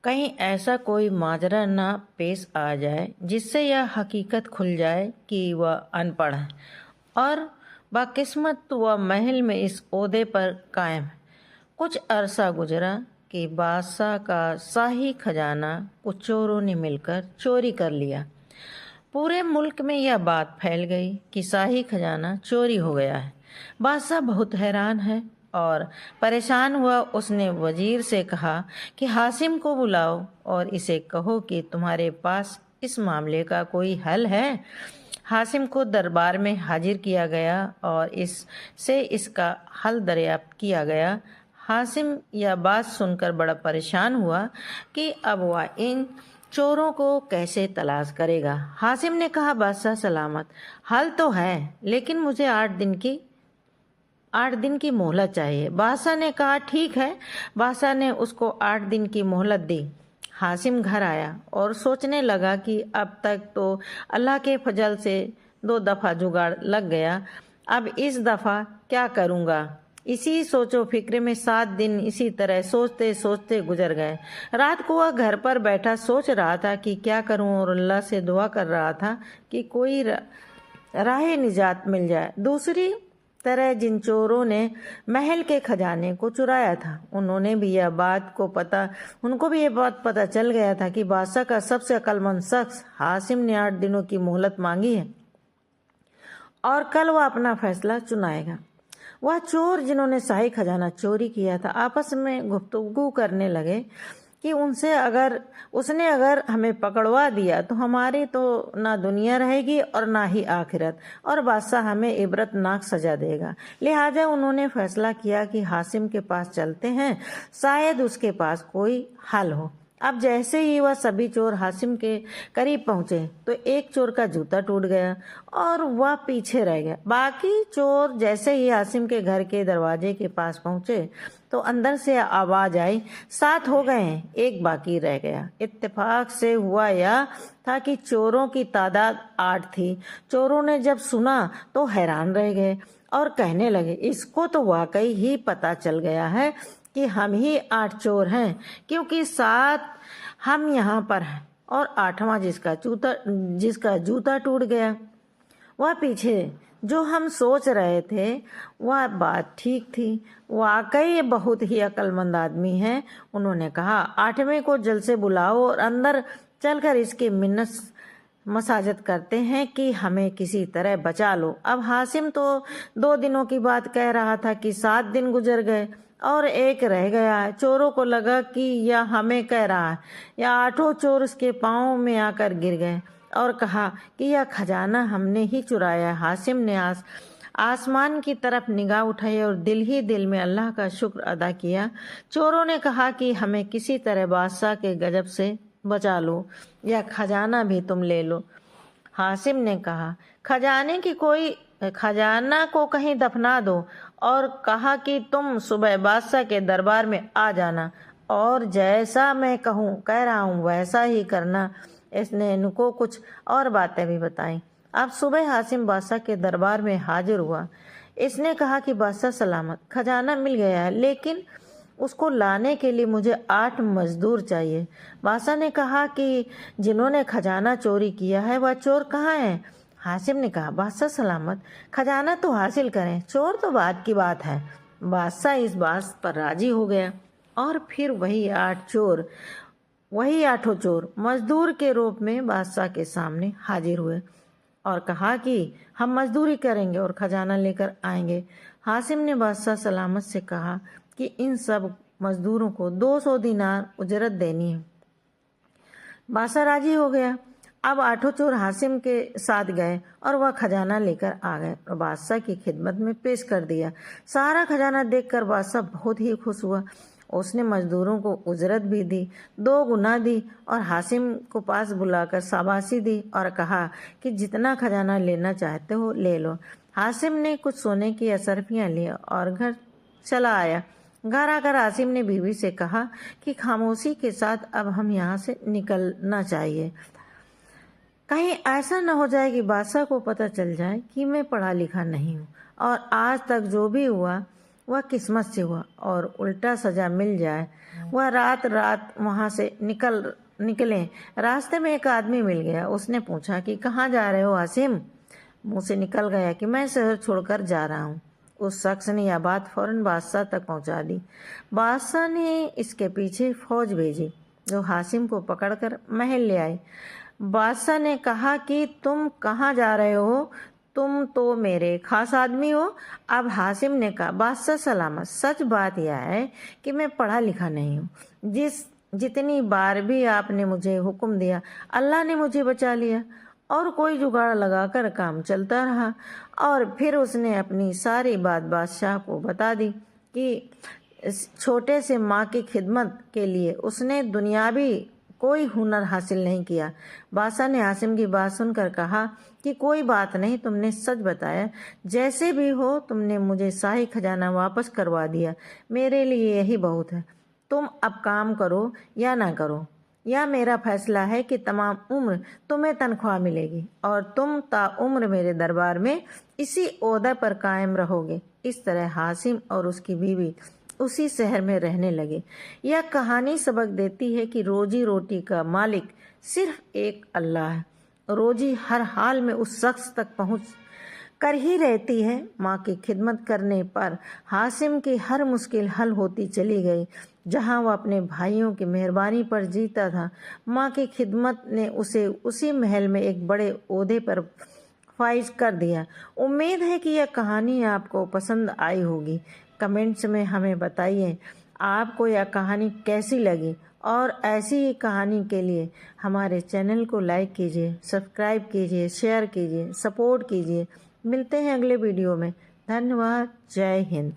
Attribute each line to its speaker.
Speaker 1: कहीं ऐसा कोई माजरा ना पेश आ जाए जिससे यह हकीकत खुल जाए कि वह अनपढ़ है और बाकिस्मत वह महल में इस ओहदे पर कायम है। कुछ अरसा गुजरा कि बादशाह का शाही खजाना कुछ चोरों ने मिलकर चोरी कर लिया। पूरे मुल्क में यह बात फैल गई कि शाही खजाना चोरी हो गया है। बादशाह बहुत हैरान है और परेशान हुआ। उसने वजीर से कहा कि हासिम को बुलाओ और इसे कहो कि तुम्हारे पास इस मामले का कोई हल है। हासिम को दरबार में हाजिर किया गया और इससे इसका हल दरियाफ्त किया गया। हासिम यह बात सुनकर बड़ा परेशान हुआ कि अब वह इन चोरों को कैसे तलाश करेगा। हासिम ने कहा, बादशाह सलामत, हल तो है, लेकिन मुझे 8 दिन की मोहलत चाहिए। बादशाह ने कहा, ठीक है। बादशाह ने उसको 8 दिन की मोहलत दी। हासिम घर आया और सोचने लगा कि अब तक तो अल्लाह के फजल से 2 दफ़ा जुगाड़ लग गया, अब इस दफ़ा क्या करूँगा। इसी सोचो फिक्र में 7 दिन इसी तरह सोचते सोचते गुजर गए। रात को वह घर पर बैठा सोच रहा था कि क्या करूं और अल्लाह से दुआ कर रहा था कि कोई राह निजात मिल जाए। दूसरी तरह जिन चोरों ने महल के खजाने को चुराया था उनको भी यह बात पता चल गया था कि बादशाह का सबसे अक्लमंद शख्स हासिम ने 8 दिनों की मोहलत मांगी है और कल वह अपना फैसला चुनाएगा। वह चोर जिन्होंने शाही खजाना चोरी किया था आपस में गुफ्तगू करने लगे कि उसने अगर हमें पकड़वा दिया तो हमारी तो ना दुनिया रहेगी और ना ही आखिरत, और बादशाह हमें इबरतनाक सजा देगा। लिहाजा उन्होंने फैसला किया कि हासिम के पास चलते हैं, शायद उसके पास कोई हल हो। अब जैसे ही वह सभी चोर हासिम के करीब पहुंचे तो एक चोर का जूता टूट गया और वह पीछे रह गया। बाकी चोर जैसे ही हासिम के घर के दरवाजे के पास पहुंचे तो अंदर से आवाज आई, 7 हो गए हैं, एक बाकी रह गया। इत्तेफाक से हुआ यह था कि चोरों की तादाद 8 थी। चोरों ने जब सुना तो हैरान रह गए और कहने लगे, इसको तो वाकई ही पता चल गया है कि हम ही 8 चोर हैं, क्योंकि 7 हम यहाँ पर हैं और 8वां जिसका जूता टूट गया। वह पीछे जो हम सोच रहे थे वह बात ठीक थी, वाकई बहुत ही अक्लमंद आदमी है। उन्होंने कहा, 8वें को जल्द से बुलाओ और अंदर चलकर इसकी मिन्नत मसाजत करते हैं कि हमें किसी तरह बचा लो। अब हासिम तो 2 दिनों की बात कह रहा था कि 7 दिन गुजर गए और एक रह गया है। चोरों को लगा कि यह हमें कह रहा है। या 8 चोर उसके पांव में आकर गिर गए और कहा कि यह खजाना हमने ही चुराया। हासिम ने आसमान की तरफ निगाह उठाई और दिल ही दिल में अल्लाह का शुक्र अदा किया। चोरों ने कहा कि हमें किसी तरह बादशाह के गजब से बचा लो या खजाना भी तुम ले लो। हासिम ने कहा, खजाना को कहीं दफना दो और कहा कि तुम सुबह बादशाह के दरबार में आ जाना और जैसा मैं कह रहा हूँ वैसा ही करना। इसने इनको कुछ और बातें भी बताई। अब सुबह हासिम बादशाह के दरबार में हाजिर हुआ। इसने कहा कि बादशाह सलामत, खजाना मिल गया है, लेकिन उसको लाने के लिए मुझे 8 मजदूर चाहिए। बादशाह ने कहा कि जिन्होंने खजाना चोरी किया है वह चोर कहाँ हैं? हासिम ने कहा, बादशाह सलामत, खजाना तो हासिल करें, चोर तो बात की बात है। बादशाह इस बात पर राजी हो गया और फिर वही 8 चोर मजदूर के रूप में बादशाह के सामने हाजिर हुए और कहा कि हम मजदूरी करेंगे और खजाना लेकर आएंगे। हासिम ने बादशाह सलामत से कहा कि इन सब मजदूरों को 200 दीनार उजरत देनी है। बादशाह राजी हो गया। अब 8 चोर हासिम के साथ गए और वह खजाना लेकर आ गए और बादशाह की खिदमत में पेश कर दिया। सारा खजाना देखकर बादशाह बहुत ही खुश हुआ। उसने मजदूरों को उजरत भी दी, 2 गुना दी और हासिम को पास बुलाकर शाबाशी दी और कहा कि जितना खजाना लेना चाहते हो ले लो। हासिम ने कुछ सोने की असरफियां ली और घर चला आया। घर आकर हासिम ने बीवी से कहा कि खामोशी के साथ अब हम यहाँ से निकलना चाहिए। कहीं ऐसा न हो जाए कि बादशाह को पता चल जाए कि मैं पढ़ा लिखा नहीं हूँ और आज तक जो भी हुआ वह किस्मत से हुआ, और उल्टा सजा मिल जाए वह रात रात वहाँ से निकले। रास्ते में एक आदमी मिल गया। उसने पूछा कि कहाँ जा रहे हो हासिम? मुंह से निकल गया कि मैं शहर छोड़कर जा रहा हूँ। उस शख्स ने यह बात फौरन बादशाह तक पहुँचा दी। बादशाह ने इसके पीछे फौज भेजी जो हासिम को पकड़कर महल ले आई। बादशाह ने कहा कि तुम कहाँ जा रहे हो? तुम तो मेरे खास आदमी हो। अब हासिम ने कहा, बादशाह सलामत, सच बात यह है कि मैं पढ़ा लिखा नहीं हूँ। जितनी बार भी आपने मुझे हुक्म दिया अल्लाह ने मुझे बचा लिया, और कोई जुगाड़ लगाकर काम चलता रहा। और फिर उसने अपनी सारी बात बादशाह को बता दी कि छोटे से माँ की खिदमत के लिए उसने दुनियावी कोई हुनर हासिल नहीं किया। बादशाह ने हासिम की बात सुनकर कहा कि कोई बात नहीं, तुमने सच बताया। जैसे भी हो तुमने मुझे शाही खजाना वापस करवा दिया, मेरे लिए यही बहुत है। तुम अब काम करो या ना करो, यह मेरा फैसला है कि तमाम उम्र तुम्हें तनख्वाह मिलेगी और तुम ताउम्र मेरे दरबार में इसी ओहदे पर कायम रहोगे। इस तरह हासिम और उसकी बीवी उसी शहर में रहने लगे। यह कहानी सबक देती है कि रोजी रोटी का मालिक सिर्फ एक अल्लाह है। रोजी हर हाल में उस शख्स तक पहुँच कर ही रहती है। माँ की खिदमत करने पर हासिम की हर मुश्किल हल होती चली गई। जहाँ वह अपने भाइयों की मेहरबानी पर जीता था, माँ की खिदमत ने उसे उसी महल में एक बड़े ओहदे पर फाइज कर दिया। उम्मीद है कि यह कहानी आपको पसंद आई होगी। कमेंट्स में हमें बताइए आपको यह कहानी कैसी लगी, और ऐसी ही कहानी के लिए हमारे चैनल को लाइक कीजिए, सब्सक्राइब कीजिए, शेयर कीजिए, सपोर्ट कीजिए। मिलते हैं अगले वीडियो में। धन्यवाद। जय हिंद।